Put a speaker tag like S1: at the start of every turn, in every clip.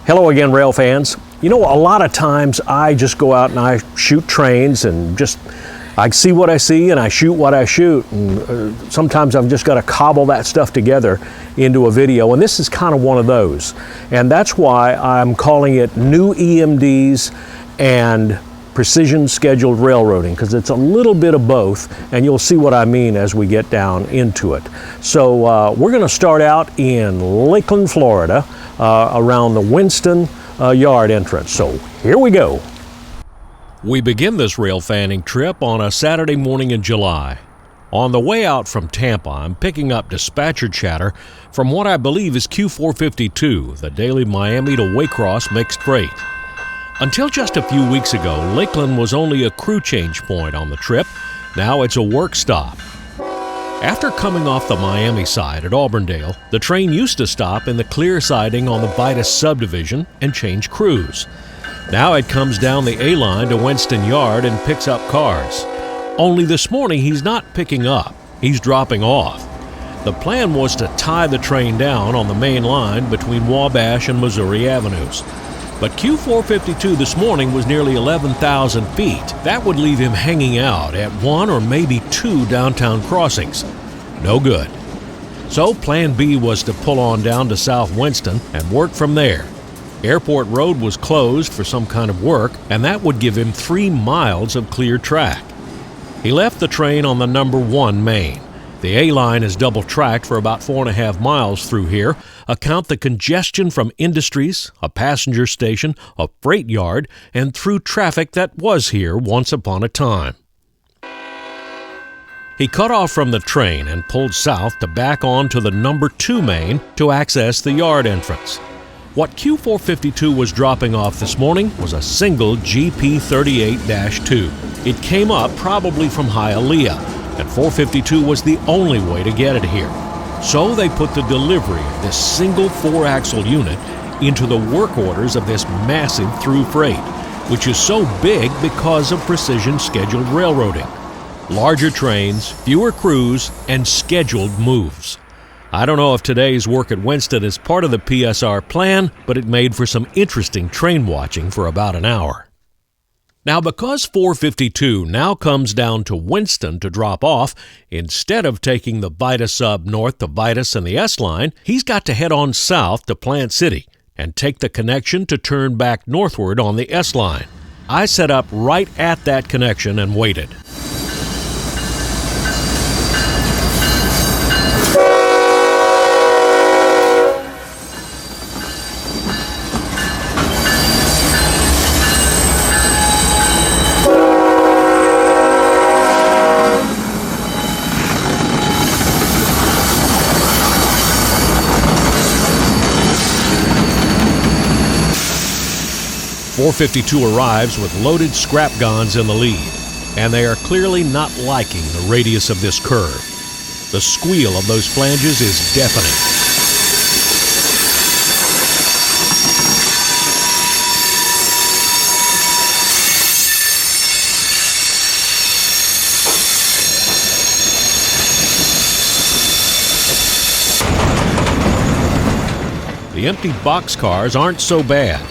S1: Hello again, rail fans. You know, a lot of times I just go out and I shoot trains and I see what I see and I shoot what I shoot. And sometimes I've just got to cobble that stuff together into a video. And this is kind of one of those. And that's why I'm calling it New EMDs and Precision Scheduled Railroading, because it's a little bit of both, and you'll see what I mean as we get down into it. So we're going to start out in Lakeland, Florida, around the Winston Yard entrance. So here we go.
S2: We begin this rail fanning trip on a Saturday morning in July. On the way out from Tampa, I'm picking up dispatcher chatter from what I believe is Q452, the daily Miami to Waycross mixed freight. Until just a few weeks ago, Lakeland was only a crew change point on the trip. Now it's a work stop. After coming off the Miami side at Auburndale, the train used to stop in the clear siding on the Vitus subdivision and change crews. Now it comes down the A-line to Winston Yard and picks up cars. Only this morning he's not picking up, he's dropping off. The plan was to tie the train down on the main line between Wabash and Missouri Avenues. But Q452 this morning was nearly 11,000 feet. That would leave him hanging out at one or maybe two downtown crossings. No good. So Plan B was to pull on down to South Winston and work from there. Airport Road was closed for some kind of work, and that would give him 3 miles of clear track. He left the train on the number 1 main. The A-line is double-tracked for about 4.5 miles through here. Account the congestion from industries, a passenger station, a freight yard, and through traffic that was here once upon a time. He cut off from the train and pulled south to back on to the number 2 main to access the yard entrance. What Q452 was dropping off this morning was a single GP38-2. It came up probably from Hialeah, and 452 was the only way to get it here. So they put the delivery of this single 4-axle unit into the work orders of this massive through freight, which is so big because of precision scheduled railroading. Larger trains, fewer crews, and scheduled moves. I don't know if today's work at Winston is part of the PSR plan, but it made for some interesting train watching for about an hour. Now, because 452 now comes down to Winston to drop off, instead of taking the Vitus sub north to Vitus and the S-line, he's got to head on south to Plant City and take the connection to turn back northward on the S-line. I set up right at that connection and waited. .452 arrives with loaded scrap guns in the lead, and they are clearly not liking the radius of this curve. The squeal of those flanges is deafening. The empty boxcars aren't so bad.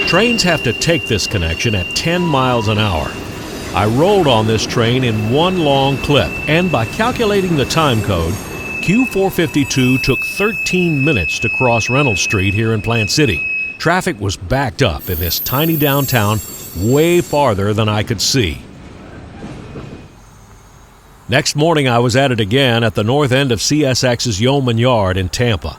S2: Trains have to take this connection at 10 miles an hour. I rolled on this train in one long clip, and by calculating the time code, Q452 took 13 minutes to cross Reynolds Street here in Plant City. Traffic was backed up in this tiny downtown way farther than I could see. Next morning I was at it again at the north end of CSX's Yeoman Yard in Tampa.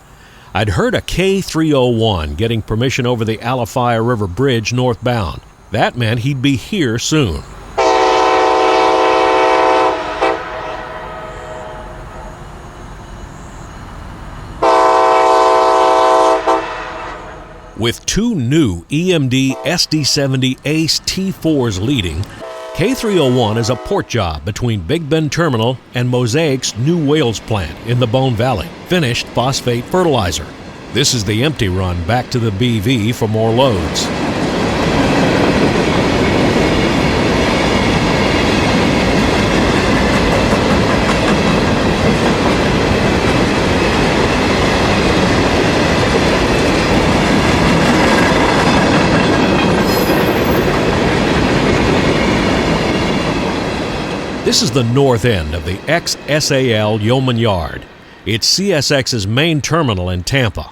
S2: I'd heard a K301 getting permission over the Alafia River Bridge northbound. That meant he'd be here soon. With 2 new EMD SD70 Ace T4s leading, K301 is a port job between Big Bend Terminal and Mosaic's New Wales plant in the Bone Valley, finished phosphate fertilizer. This is the empty run back to the BV for more loads. This is the north end of the ex-SAL Yeoman Yard. It's CSX's main terminal in Tampa.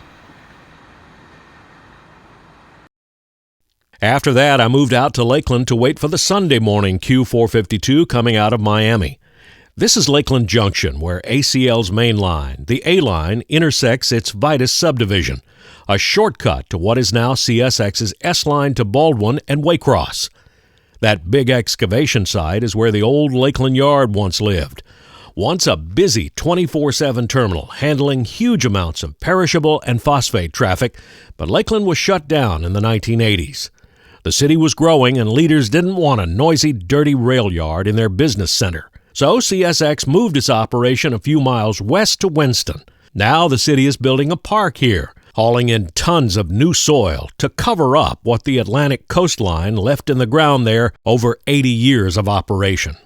S2: After that, I moved out to Lakeland to wait for the Sunday morning Q452 coming out of Miami. This is Lakeland Junction, where ACL's main line, the A line, intersects its Vitus subdivision, a shortcut to what is now CSX's S line to Baldwin and Waycross. That big excavation site is where the old Lakeland Yard once lived. Once a busy 24/7 terminal handling huge amounts of perishable and phosphate traffic, but Lakeland was shut down in the 1980s. The city was growing and leaders didn't want a noisy, dirty rail yard in their business center. So CSX moved its operation a few miles west to Winston. Now the city is building a park here, hauling in tons of new soil to cover up what the Atlantic coastline left in the ground there over 80 years of operation.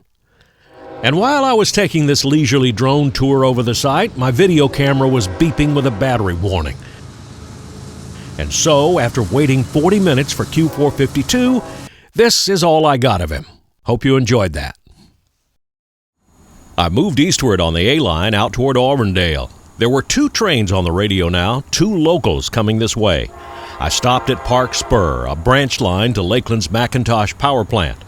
S2: And while I was taking this leisurely drone tour over the site, my video camera was beeping with a battery warning. And so, after waiting 40 minutes for Q452, this is all I got of him. Hope you enjoyed that. I moved eastward on the A line out toward Auburndale. There were 2 trains on the radio now, 2 locals coming this way. I stopped at Park Spur, a branch line to Lakeland's McIntosh power plant.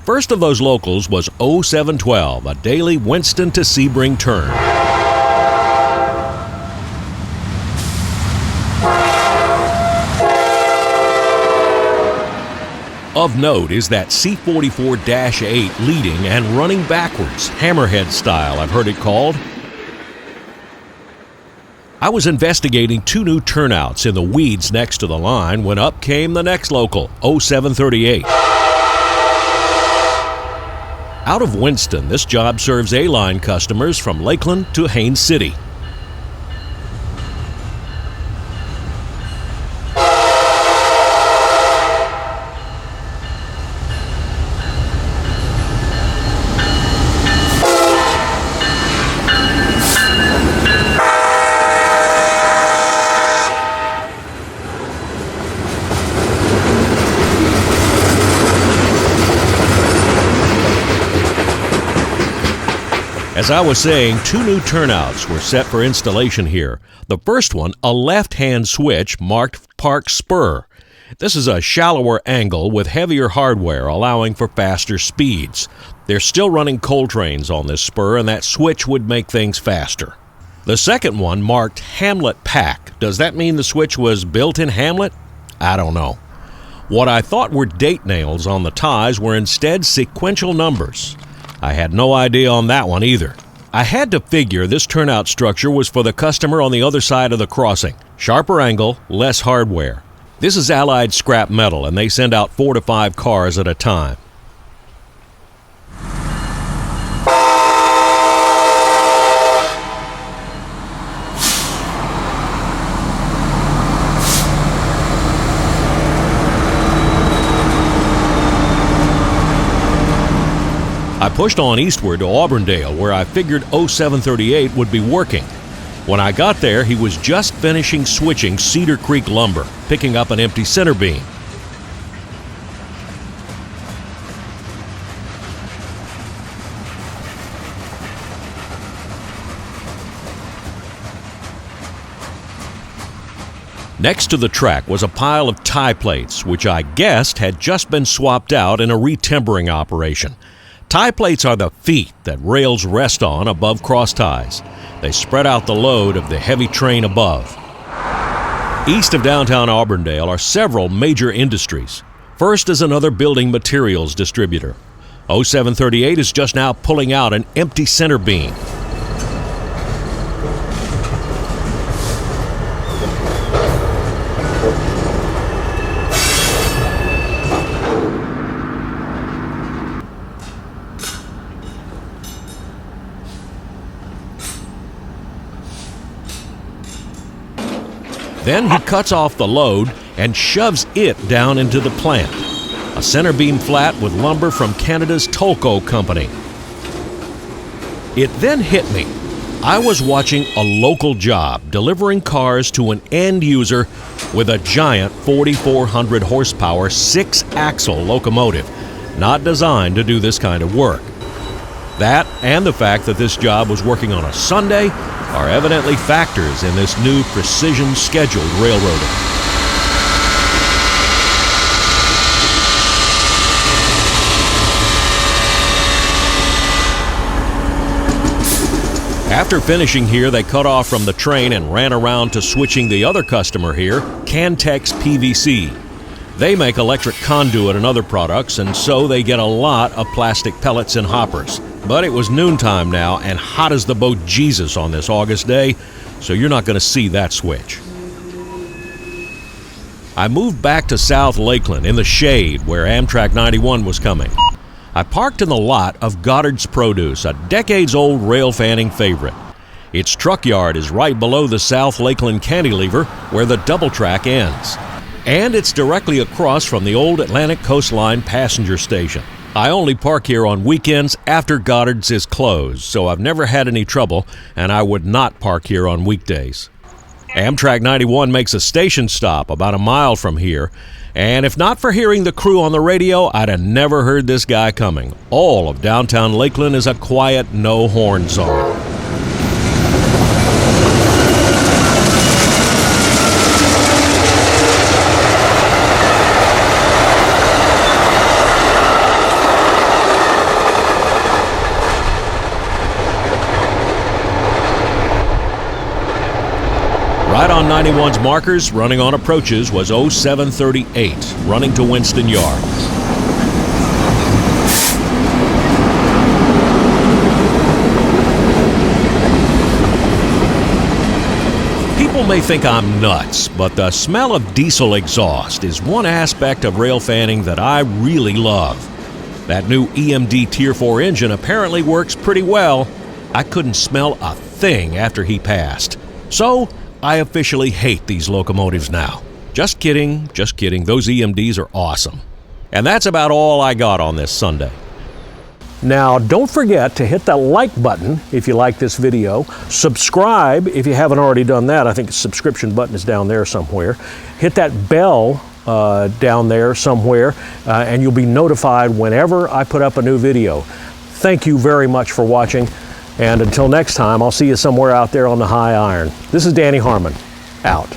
S2: First of those locals was 0712, a daily Winston to Sebring turn. Of note is that C44-8 leading and running backwards, hammerhead style I've heard it called. I was investigating 2 new turnouts in the weeds next to the line when up came the next local, 0738. Out of Winston, this job serves A-line customers from Lakeland to Haines City. As I was saying, 2 new turnouts were set for installation here. The first one, a left-hand switch marked Park Spur. This is a shallower angle with heavier hardware allowing for faster speeds. They're still running coal trains on this spur, and that switch would make things faster. The second one marked Hamlet Pack. Does that mean the switch was built in Hamlet? I don't know. What I thought were date nails on the ties were instead sequential numbers. I had no idea on that one either. I had to figure this turnout structure was for the customer on the other side of the crossing. Sharper angle, less hardware. This is Allied scrap metal, and they send out 4 to 5 cars at a time. I pushed on eastward to Auburndale, where I figured 0738 would be working. When I got there, he was just finishing switching Cedar Creek lumber, picking up an empty center beam. Next to the track was a pile of tie plates, which I guessed had just been swapped out in a retimbering operation. Tie plates are the feet that rails rest on above cross ties. They spread out the load of the heavy train above. East of downtown Auburndale are several major industries. First is another building materials distributor. 0738 is just now pulling out an empty center beam. Then he cuts off the load and shoves it down into the plant. A center beam flat with lumber from Canada's Tolko company. It then hit me. I was watching a local job delivering cars to an end user with a giant 4,400 horsepower 6-axle locomotive, not designed to do this kind of work. That and the fact that this job was working on a Sunday are evidently factors in this new precision scheduled railroading. After finishing here, they cut off from the train and ran around to switching the other customer here, Cantex PVC. They make electric conduit and other products, and so they get a lot of plastic pellets and hoppers. But it was noontime now and hot as the bejesus on this August day, so you're not going to see that switch. I moved back to South Lakeland in the shade where Amtrak 91 was coming. I parked in the lot of Goddard's Produce, a decades-old rail fanning favorite. Its truck yard is right below the South Lakeland cantilever where the double track ends. And it's directly across from the old Atlantic Coastline passenger station. I only park here on weekends after Goddard's is closed, so I've never had any trouble, and I would not park here on weekdays. Amtrak 91 makes a station stop about a mile from here, and if not for hearing the crew on the radio, I'd have never heard this guy coming. All of downtown Lakeland is a quiet, no-horn zone. Right on 91's markers, running on approaches, was 0738, running to Winston Yard. People may think I'm nuts, but the smell of diesel exhaust is one aspect of rail fanning that I really love. That new EMD Tier 4 engine apparently works pretty well. I couldn't smell a thing after he passed. So, I officially hate these locomotives now. Just kidding, just kidding. Those EMDs are awesome. And that's about all I got on this Sunday.
S1: Now, don't forget to hit that like button if you like this video. Subscribe if you haven't already done that. I think the subscription button is down there somewhere. Hit that bell down there somewhere, and you'll be notified whenever I put up a new video. Thank you very much for watching. And until next time, I'll see you somewhere out there on the high iron. This is Danny Harmon, out.